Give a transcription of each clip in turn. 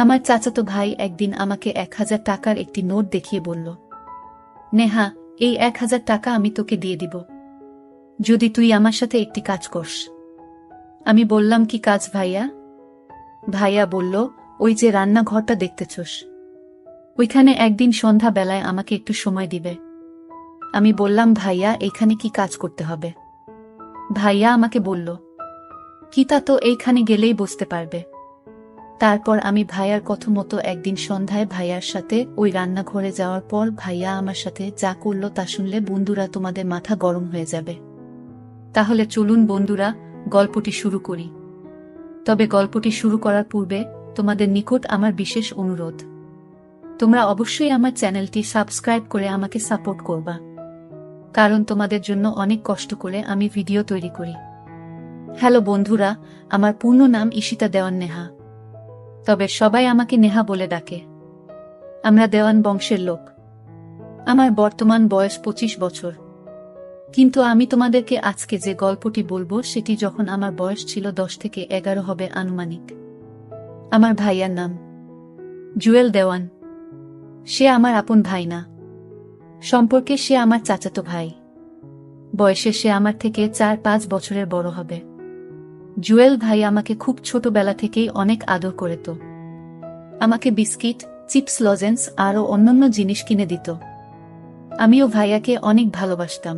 আমার চাচাতো ভাই একদিন আমাকে ১,০০০ টাকার একটি নোট দেখিয়ে বলল, নেহা, এই ১,০০০ টাকা আমি তোকে দিয়ে দিব যদি তুই আমার সাথে একটি কাজ করস। আমি বললাম, কি কাজ ভাইয়া? ভাইয়া বলল, ওই যে রান্নাঘরটা দেখতেছস, ওইখানে একদিন সন্ধ্যা বেলায় আমাকে একটু সময় দিবে। আমি বললাম, ভাইয়া এখানে কি কাজ করতে হবে? ভাইয়া আমাকে বলল, কি তা তো এইখানে গেলেই বুঝতে পারবে। তারপর আমি ভাইয়ার কথা মতো একদিন সন্ধ্যায় ভাইয়ার সাথে ওই রান্নাঘরে যাওয়ার পর ভাইয়া আমার সাথে যা করলো তা শুনলে বন্ধুরা তোমাদের মাথা গরম হয়ে যাবে। তাহলে চলুন বন্ধুরা, গল্পটি শুরু করি। তবে গল্পটি শুরু করার পূর্বে তোমাদের নিকট আমার বিশেষ অনুরোধ, তোমরা অবশ্যই আমার চ্যানেলটি সাবস্ক্রাইব করে আমাকে সাপোর্ট করবা, কারণ তোমাদের জন্য অনেক কষ্ট করে আমি ভিডিও তৈরি করি। হ্যালো বন্ধুরা, আমার পূর্ণ নাম ঈশিতা দেওয়ান নেহা, তবে সবাই আমাকে নেহা বলে ডাকে। আমরা দেওয়ান বংশের লোক। আমার বর্তমান বয়স ২৫ বছর। কিন্তু আমি তোমাদেরকে আজকে যে গল্পটি বলবো সেটি যখন আমার বয়স ছিল ১০ থেকে ১১ হবে আনুমানিক। আমার ভাইয়ার নাম জুয়েল দেওয়ান। সে আমার আপন ভাই না, সম্পর্কে সে আমার চাচাতো ভাই। বয়সে সে আমার থেকে ৪-৫ বছরের বড় হবে। জুয়েল ভাই আমাকে খুব ছোটবেলা থেকেই অনেক আদর করত। আমাকে বিস্কিট, চিপস, লজেন্স আরও অন্যান্য জিনিস কিনে দিত। আমিও ভাইয়াকে অনেক ভালোবাসতাম।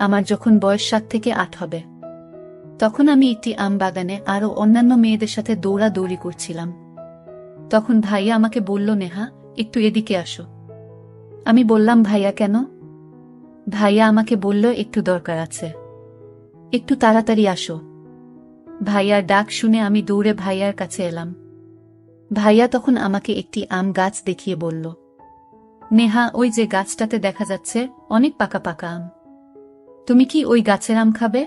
আমার যখন বয়স ৭ থেকে ৮ হবে, তখন আমি একটি আম বাগানে আরও অন্যান্য মেয়েদের সাথে দৌড়াদৌড়ি করছিলাম। তখন ভাইয়া আমাকে বলল, নেহা, একটু এদিকে আসো। আমি বললাম, ভাইয়া কেন? ভাইয়া আমাকে বলল, একটু দরকার আছে, একটু তাড়াতাড়ি আসো। ভাইয়ার ডাক শুনে আমি দৌড়ে ভাইয়ার কাছে এলাম। ভাইয়া তখন আমাকে একটি আম গাছ দেখিয়ে বলল, নেহা, ওই যে গাছটাতে দেখা যাচ্ছে অনেক পাকা পাকা আম, তুমি কি ওই গাছের আম খাবে?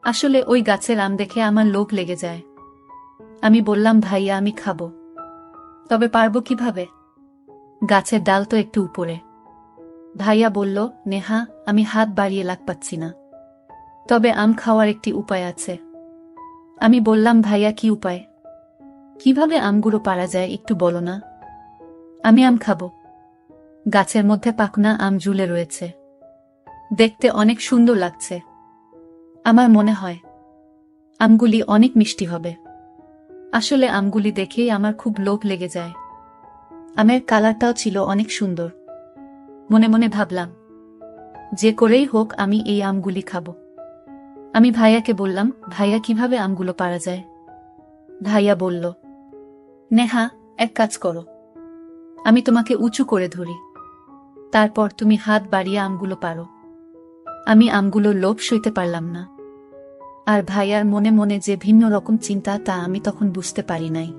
আসলে ওই গাছের আম দেখে আমার লোভ লেগে যায়। আমি বললাম, ভাইয়া আমি খাবো, তবে পারবো কিভাবে? গাছের ডাল তো একটু উপরে। ভাইয়া বলল, নেহা, আমি হাত বাড়িয়ে লাগ পাচ্ছি না, তবে আম খাওয়ার একটি উপায় আছে। আমি বললাম, ভাইয়া কি উপায়? কিভাবে আমগুলো পারা যায় একটু বলো না। আমি আম খাবো। গাছের মধ্যে পাকনা আম ঝুলে রয়েছে, দেখতে অনেক সুন্দর লাগছে। আমার মনে হয় আমগুলি অনেক মিষ্টি হবে। আসলে আমগুলি দেখেই আমার খুব লোভ লেগে যায়। আমের কালারটাও ছিল অনেক সুন্দর। মনে মনে ভাবলাম, যে করেই হোক আমি এই আমগুলি খাবো। আমি ভাইয়াকে বললাম, ভাইয়া কিভাবে আমগুলো পারা যায়? ভাইয়া বলল, নেহা, এক কাজ করো, আমি তোমাকে উঁচু করে ধরি, তারপর তুমি হাত বাড়িয়ে আমগুলো পারো। আমি আমগুলোর লোভ সইতে পারলাম না। আর ভাইয়ার মনে মনে যে ভিন্ন রকম চিন্তা তা আমি তখন বুঝতে পারি নাই।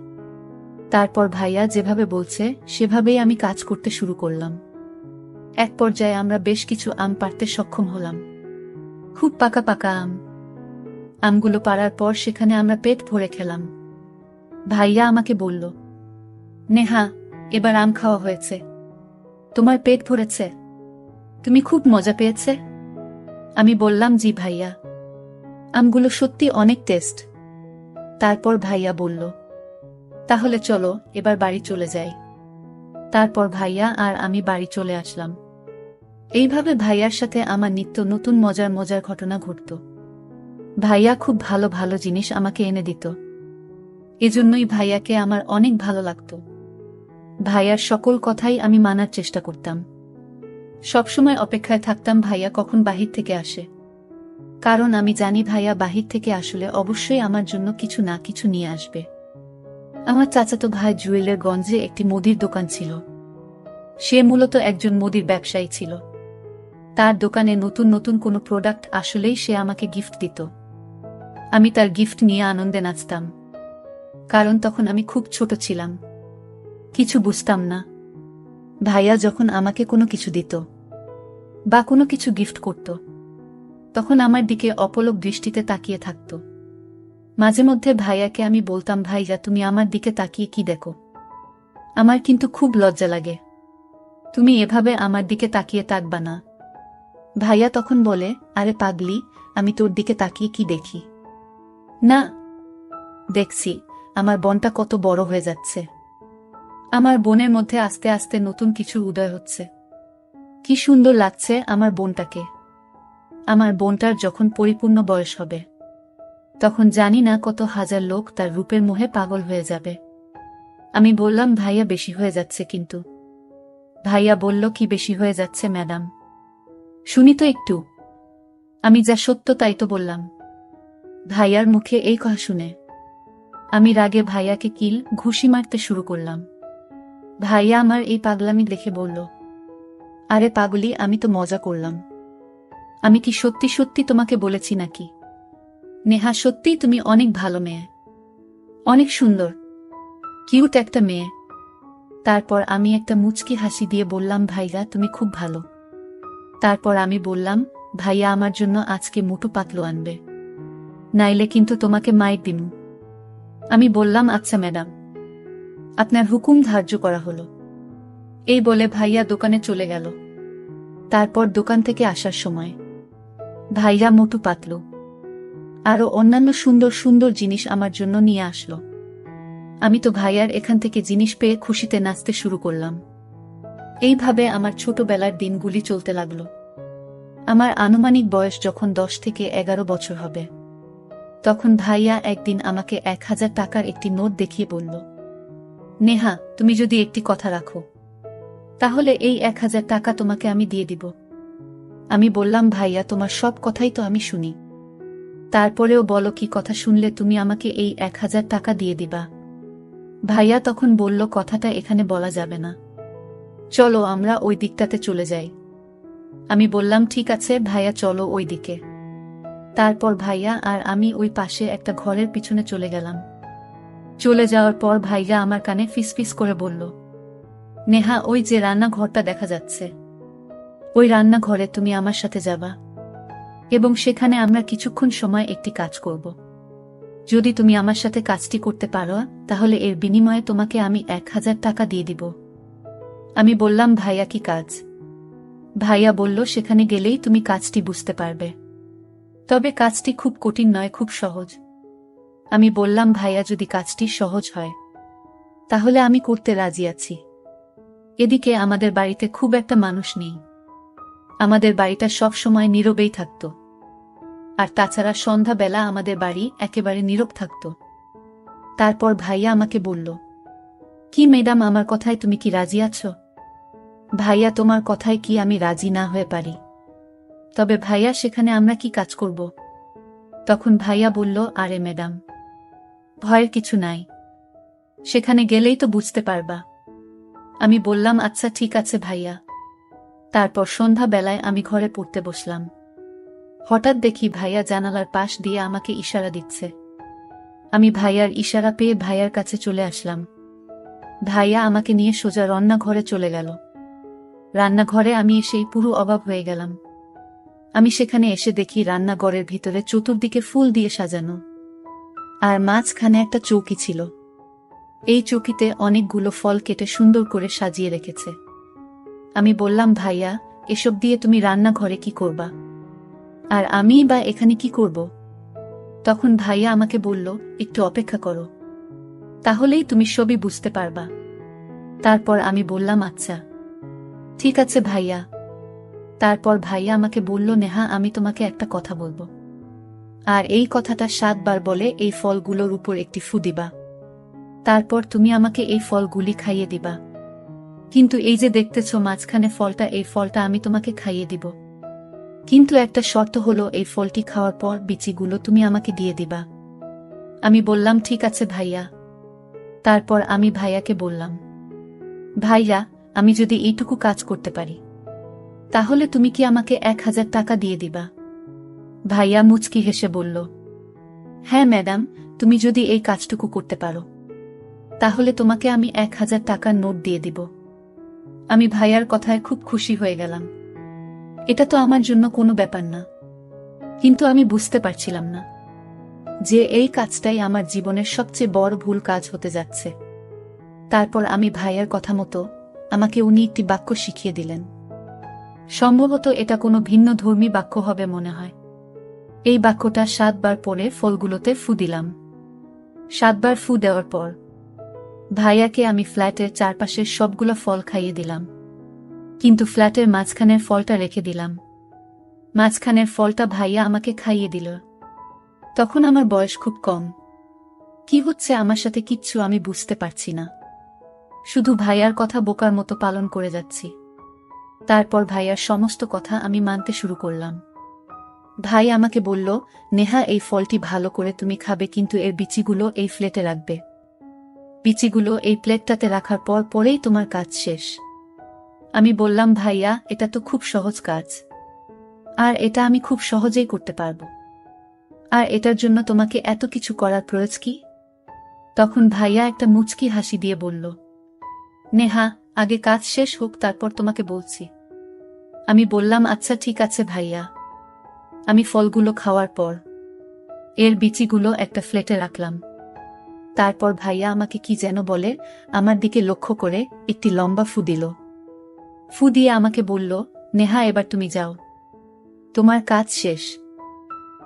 তারপর ভাইয়া যেভাবে বলছে সেভাবেই আমি কাজ করতে শুরু করলাম। এক পর্যায়ে আমরা বেশ কিছু আম পাড়তে সক্ষম হলাম। খুব পাকা পাকা আম। আমগুলো পাড়ার পর সেখানে আমরা পেট ভরে খেলাম। ভাইয়া আমাকে বলল, নেহা, এবার আম খাওয়া হয়েছে, তোমার পেট ভরেছে, তুমি খুব মজা পেয়েছে? আমি বললাম, জি ভাইয়া, আমগুলো সত্যি অনেক টেস্ট। তারপর ভাইয়া বলল, তাহলে চলো এবার বাড়ি চলে যাই। তারপর ভাইয়া আর আমি বাড়ি চলে আসলাম। এইভাবে ভাইয়ার সাথে আমার নিত্য নতুন মজার মজার ঘটনা ঘটত। ভাইয়া খুব ভালো ভালো জিনিস আমাকে এনে দিত। এজন্যই ভাইয়াকে আমার অনেক ভালো লাগত। ভাইয়ার সকল কথাই আমি মানার চেষ্টা করতাম। সবসময় অপেক্ষায় থাকতাম ভাইয়া কখন বাহির থেকে আসে, কারণ আমি জানি ভাইয়া বাহির থেকে আসলে অবশ্যই আমার জন্য কিছু না কিছু নিয়ে আসবে। আমার চাচাতো ভাই জুয়েলের গঞ্জে একটি মুদির দোকান ছিল। সে মূলত একজন মুদির ব্যবসায়ী ছিল। তার দোকানে নতুন নতুন কোনো প্রোডাক্ট আসলেই সে আমাকে গিফট দিত। আমি তার গিফট নিয়ে আনন্দে নাচতাম, কারণ তখন আমি খুব ছোট ছিলাম, কিছু বুঝতাম না। ভাইয়া যখন আমাকে কোনো কিছু দিত বা কোনো কিছু গিফট করত, তখন আমার দিকে অপলক দৃষ্টিতে তাকিয়ে থাকত। মাঝে মধ্যে ভাইয়াকে আমি বলতাম, ভাইয়া তুমি আমার দিকে তাকিয়ে কি দেখো? আমার কিন্তু খুব লজ্জা লাগে, তুমি এভাবে আমার দিকে তাকিয়ে থাকবা না। ভাইয়া তখন বলে, আরে পাগলি, আমি তোর দিকে তাকিয়ে কি দেখি? না, দেখছি আমার বোনটা কত বড় হয়ে যাচ্ছে। আমার বোনের মধ্যে আস্তে আস্তে নতুন কিছু উদয় হচ্ছে। কি সুন্দর লাগছে আমার বোনটাকে। আমার বোনটার যখন পরিপূর্ণ বয়স হবে, তখন জানি না কত হাজার লোক তার রূপের মোহে পাগল হয়ে যাবে। আমি বললাম, ভাইয়া বেশি হয়ে যাচ্ছে কিন্তু। ভাইয়া বলল, কি বেশি হয়ে যাচ্ছে ম্যাডাম? শুনি তো একটু। আমি যা সত্য তাই তো বললাম। ভাইয়ার মুখে এই কথা শুনে আমি রাগে ভাইয়াকে কিল ঘুষি মারতে শুরু করলাম। ভাইয়া আমার এই পাগলামি দেখে বলল, আরে পাগলি, আমি তো মজা করলাম। আমি কি সত্যি সত্যি তোমাকে বলেছি নাকি? নেহা, সত্যিই তুমি অনেক ভালো মেয়ে, অনেক সুন্দর, কিউট একটা মেয়ে। তারপর আমি একটা মুচকি হাসি দিয়ে বললাম, ভাইয়া তুমি খুব ভালো। তারপর আমি বললাম, ভাইয়া আমার জন্য আজকে মোটু পাতলু আনবে, নাইলে কিন্তু তোমাকে মাইর দিমু। আমি বললাম, আচ্ছা ম্যাডাম, আপনার হুকুম ধার্য করা হলো। এই বলে ভাইয়া দোকানে চলে গেল। তারপর দোকান থেকে আসার সময় ভাইয়া মোটু পাতলু আরো অন্যান্য সুন্দর সুন্দর জিনিস আমার জন্য নিয়ে আসলো। আমি তো ভাইয়ার এখান থেকে জিনিস পেয়ে খুশিতে নাচতে শুরু করলাম। এইভাবে আমার ছোটবেলার দিনগুলি চলতে লাগলো। আমার আনুমানিক বয়স যখন 10 থেকে 11 বছর হবে, তখন ভাইয়া একদিন আমাকে 1000 টাকার একটি নোট দেখিয়ে বলল, নেহা, তুমি যদি একটি কথা রাখো, তাহলে এই 1000 টাকা তোমাকে আমি দিয়ে দিব। আমি বললাম, ভাইয়া তোমার সব কথাই তো আমি শুনি, তারপরেও বলো কি কথা শুনলে তুমি আমাকে এই 1000 টাকা দিয়ে দিবা? ভাইয়া তখন বলল, কথাটা এখানে বলা যাবে না, চলো আমরা ওই দিকটাতে চলে যাই। আমি বললাম, ঠিক আছে ভাইয়া, চলো ওই দিকে। তারপর ভাইয়া আর আমি ওই পাশে একটা ঘরের পিছনে চলে গেলাম। চলে যাওয়ার পর ভাইয়া আমার কানে ফিসফিস করে বলল, নেহা, ওই যে রান্নাঘরটা দেখা যাচ্ছে, ওই রান্নাঘরে তুমি আমার সাথে যাবা এবং সেখানে আমরা কিছুক্ষণ সময় একটি কাজ করব। যদি তুমি আমার সাথে কাজটি করতে পারো, তাহলে এর বিনিময়ে তোমাকে আমি 1000 টাকা দিয়ে দিব। আমি বললাম, ভাইয়া কি কাজ? ভাইয়া বলল, সেখানে গেলেই তুমি কাজটি বুঝতে পারবে, তবে কাজটি খুব কঠিন নয়, খুব সহজ। আমি বললাম, ভাইয়া যদি কাজটি সহজ হয় তাহলে আমি করতে রাজি আছি। এদিকে আমাদের বাড়িতে খুব একটা মানুষ নেই, আমাদের বাড়িটা সব সময় নীরবেই থাকত, আর তাছাড়া সন্ধ্যাবেলা আমাদের বাড়ি একেবারে নীরব থাকত। তারপর ভাইয়া আমাকে বলল, কি ম্যাডাম, আমার কথায় তুমি কি রাজি আছো? ভাইয়া, তোমার কথায় কি আমি রাজি না হয়ে পারি? তবে ভাইয়া, সেখানে আমরা কি কাজ করব? তখন ভাইয়া বলল, আরে ম্যাডাম, ভয়ের কিছু নাই, সেখানে গেলেই তো বুঝতে পারবা। আমি বললাম, আচ্ছা ঠিক আছে ভাইয়া। তারপর সন্ধ্যাবেলায় আমি ঘরে পড়তে বসলাম। হঠাৎ দেখি ভাইয়া জানালার পাশ দিয়ে আমাকে ইশারা দিচ্ছে। আমি ভাইয়ার ইশারা পেয়ে ভাইয়ার কাছে চলে আসলাম। ভাইয়া আমাকে নিয়ে সোজা রান্নাঘরে চলে গেল। রান্নাঘরে আমি এসেই পুরো অবাক হয়ে গেলাম। আমি সেখানে এসে দেখি রান্নাঘরের ভিতরে চতুর্দিকে ফুল দিয়ে সাজানো, আর মাঝখানে একটা চৌকি ছিল। এই চৌকিতে অনেকগুলো ফল কেটে সুন্দর করে সাজিয়ে রেখেছে। আমি বললাম, ভাইয়া, এসব দিয়ে তুমি রান্নাঘরে কি করবা? আর আমি বা এখানে কি করব? তখন ভাইয়া আমাকে বলল, একটু অপেক্ষা করো, তাহলেই তুমি সবই বুঝতে পারবা। তারপর আমি বললাম, আচ্ছা ঠিক আছে ভাইয়া। তারপর ভাইয়া আমাকে বলল, নেহা, আমি তোমাকে একটা কথা বলবো, আর এই কথাটা 7 বার বলে এই ফলগুলোর উপর একটি ফু দিবা। তারপর তুমি আমাকে এই ফলগুলি খাইয়ে দিবা। কিন্তু এই যে দেখতেছ মাঝখানে ফলটা, এই ফলটা আমি তোমাকে খাইয়ে দিব, কিন্তু একটা শর্ত হলো, এই ফলটি খাওয়ার পর বিচিগুলো তুমি আমাকে দিয়ে দিবা। আমি বললাম, ঠিক আছে ভাইয়া। তারপর আমি ভাইয়াকে বললাম, ভাইয়া, আমি যদি এইটুকু কাজ করতে পারি, তাহলে তুমি কি আমাকে 1000 টাকা দিয়ে দিবা? ভাইয়া মুচকি হেসে বলল, হ্যাঁ ম্যাডাম, তুমি যদি এই কাজটুকু করতে পারো, তাহলে তোমাকে আমি 1000 টাকার নোট দিয়ে দিব। আমি ভাইয়ার কথায় খুব খুশি হয়ে গেলাম। এটা তো আমার জন্য কোনো ব্যাপার না, কিন্তু আমি বুঝতে পারছিলাম না যে এই কাজটাই আমার জীবনের সবচেয়ে বড় ভুল কাজ হতে যাচ্ছে। তারপর আমি ভাইয়ার কথা মতো আমাকে উনি একটি বাক্য শিখিয়ে দিলেন। সম্ভবত এটা কোনো ভিন্ন ধর্মী বাক্য হবে মনে হয়। এই বাক্যটা 7 বার পরে ফলগুলোতে ফু দিলাম। 7 বার ফু দেওয়ার পর ভাইয়াকে আমি ফ্ল্যাটের চারপাশের সবগুলো ফল খাইয়ে দিলাম, কিন্তু ফ্ল্যাটের মাঝখানের ফলটা রেখে দিলাম। মাঝখানের ফলটা ভাইয়া আমাকে খাইয়ে দিল। তখন আমার বয়স খুব কম। কি হচ্ছে আমার সাথে কিচ্ছু আমি বুঝতে পারছি না, শুধু ভাইয়ার কথা বোকার মতো পালন করে যাচ্ছি। তারপর ভাইয়ার সমস্ত কথা আমি মানতে শুরু করলাম। ভাই আমাকে বলল, নেহা, এই ফলটি ভালো করে তুমি খাবে, কিন্তু এর বিচিগুলো এই প্লেটে রাখবে। বিচিগুলো এই প্লেটটাতে রাখার পর পরেই তোমার কাজ শেষ। আমি বললাম, ভাইয়া, এটা তো খুব সহজ কাজ, আর এটা আমি খুব সহজেই করতে পারবো, আর এটার জন্য তোমাকে এত কিছু করার প্রয়োজন কি? তখন ভাইয়া একটা মুচকি হাসি দিয়ে বলল, নেহা, আগে কাজ শেষ হোক, তারপর তোমাকে বলছি। আমি বললাম, আচ্ছা ঠিক আছে ভাইয়া। আমি ফলগুলো খাওয়ার পর এর বিচিগুলো একটা প্লেটে রাখলাম। তারপর ভাইয়া আমাকে কি যেন বলে আমার দিকে লক্ষ্য করে একটি লম্বা ফু দিল। ফু দিয়ে আমাকে বলল, নেহা, এবার তুমি যাও, তোমার কাজ শেষ।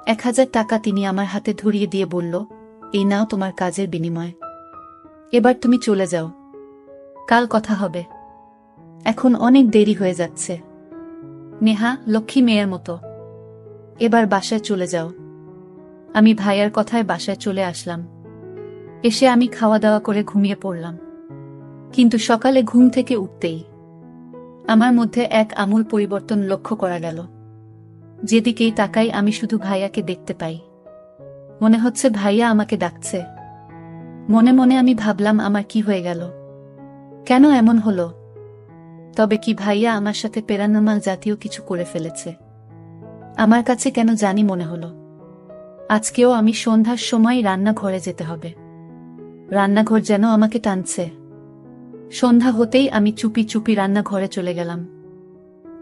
1000 টাকা তিনি আমার হাতে ধরিয়ে দিয়ে বলল, এই নাও তোমার কাজের বিনিময়, এবার তুমি চলে যাও, কাল কথা হবে, এখন অনেক দেরি হয়ে যাচ্ছে। নেহা, লক্ষ্মী মেয়ের মতো এবার বাসায় চলে যাও। আমি ভাইয়ার কথায় বাসায় চলে আসলাম। এসে আমি খাওয়া দাওয়া করে ঘুমিয়ে পড়লাম। কিন্তু সকালে ঘুম থেকে উঠতেই আমার মধ্যে এক আমূল পরিবর্তন লক্ষ্য করা গেল। যেদিকেই তাকাই আমি শুধু ভাইয়াকে দেখতে পাই। মনে হচ্ছে ভাইয়া আমাকে ডাকছে। মনে মনে আমি ভাবলাম, আমার কি হয়ে গেল, কেন এমন হলো? তবে কি ভাইয়া আমার সাথে প্যারানর্মাল জাতীয় কিছু করে ফেলেছে? আমার কাছে কেন জানি মনে হলো আজকেও আমি সন্ধ্যার সময় রান্নাঘরে যেতে হবে। রান্নাঘর যেন আমাকে টানছে। সন্ধ্যা হতেই আমি চুপি চুপি রান্নাঘরে চলে গেলাম।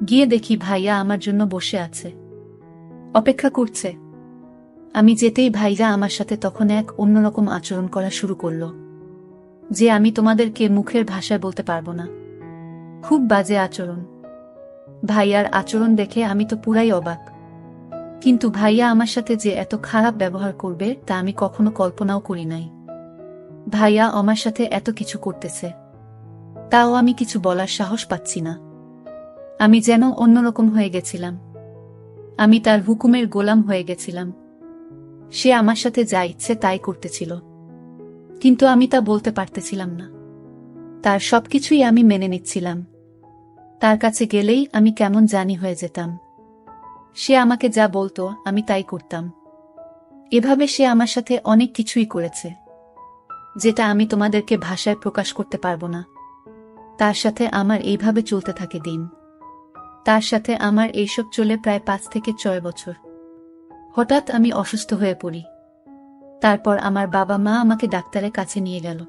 গিয়ে দেখি ভাইয়া আমার জন্য বসে আছে, অপেক্ষা করছে। আমি যেতেই ভাইয়া আমার সাথে তখন এক অন্যরকম আচরণ করা শুরু করলো, যে আমি তোমাদেরকে মুখের ভাষায় বলতে পারবো না। খুব বাজে আচরণ। ভাইয়ার আচরণ দেখে আমি তো পুরাই অবাক। কিন্তু ভাইয়া আমার সাথে যে এত খারাপ ব্যবহার করবে তা আমি কখনো কল্পনাও করি নাই। ভাইয়া আমার সাথে এত কিছু করতেছে, তাও আমি কিছু বলার সাহস পাচ্ছি না। আমি যেন অন্যরকম হয়ে গেছিলাম। আমি তার হুকুমের গোলাম হয়ে গেছিলাম। সে আমার সাথে যা ইচ্ছে তাই করতেছিল, কিন্তু আমি তা বলতে পারতেছিলাম না। তার সবকিছুই আমি মেনে নিচ্ছিলাম। তার কাছে গেলেই আমি কেমন জানি হয়ে যেতাম। সে আমাকে যা বলতো আমি তাই করতাম। এভাবে সে আমার সাথে অনেক কিছুই করেছে, যেটা আমি তোমাদেরকে ভাষায় প্রকাশ করতে পারবো না। তার সাথে আমার এইভাবে চলতে থাকে দিন। তার সাথে আমার এইসব চলে প্রায় 5 থেকে 6 বছর। হঠাৎ আমি অসুস্থ হয়ে পড়ি। তারপর আমার বাবা মা আমাকে ডাক্তারের কাছে নিয়ে গেল।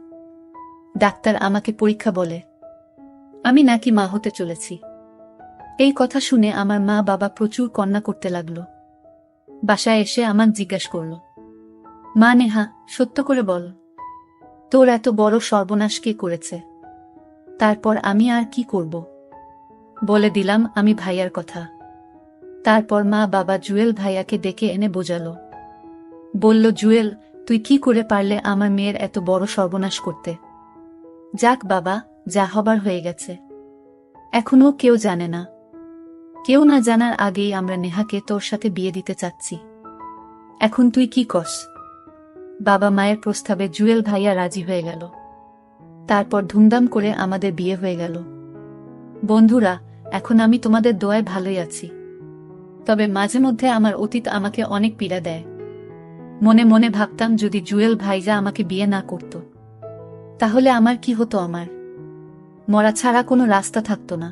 ডাক্তার আমাকে পরীক্ষা বলে আমি নাকি মা হতে চলেছি। এই কথা শুনে আমার মা বাবা প্রচুর কান্না করতে লাগলো। বাসায় এসে আমাকে জিজ্ঞাসা করল, মা নেহা, সত্য করে বল, তোর এত বড় সর্বনাশ কে করেছে? তারপর আমি আর কি করব? বলে দিলাম আমি ভাইয়ার কথা। তারপর মা বাবা জুয়েল ভাইয়াকে ডেকে এনে বোঝালো। বলল, জুয়েল, তুই কি করে পারলে আমার মেয়ের এত বড় সর্বনাশ করতে? যাক বাবা, যা হবার হয়ে গেছে। এখনো কেউ জানে না। কেউ না জানার আগেই আমরা নেহাকে তোর সাথে বিয়ে দিতে চাচ্ছি। এখন তুই কি করস? বাবা মায়ের প্রস্তাবে জুয়েল ভাইয়া রাজি হয়ে গেল। তারপর ধুমধাম করে আমাদের বিয়ে হয়ে গেল। বন্ধুরা, এখন আমি তোমাদের দোয়ায় ভালোই আছি। তবে মাঝে মধ্যে আমার অতীত আমাকে অনেক পীড়া দেয়। মনে মনে ভাবতাম, যদি জুয়েল ভাইজা আমাকে বিয়ে না করত, তাহলে আমার কি হতো? আমার মরা ছাড়া কোনো রাস্তা থাকতো না।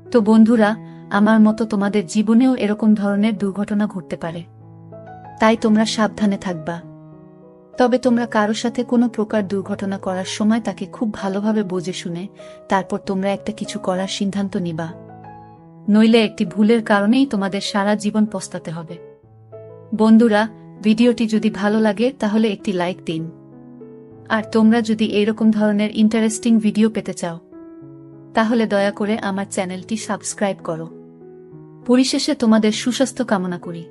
তো বন্ধুরা, আমার মতো তোমাদের জীবনেও এরকম ধরনের দুর্ঘটনা ঘটতে পারে, তাই তোমরা সাবধানে থাকবা। তবে তোমরা কারো সাথে কোনো প্রকার দুর্ঘটনা করার সময় তাকে খুব ভালোভাবে বুঝে শুনে তারপর তোমরা একটা কিছু করার সিদ্ধান্ত নিবা। নইলে একটি ভুলের কারণেই তোমাদের সারা জীবন পস্তাতে হবে। বন্ধুরা, ভিডিওটি যদি ভালো লাগে তাহলে একটি লাইক দিন। আর তোমরা যদি এইরকম ধরনের ইন্টারেস্টিং ভিডিও পেতে চাও, তাহলে দয়া করে আমার চ্যানেলটি সাবস্ক্রাইব করো। পরিশেষে তোমাদের সুস্বাস্থ্য কামনা করি।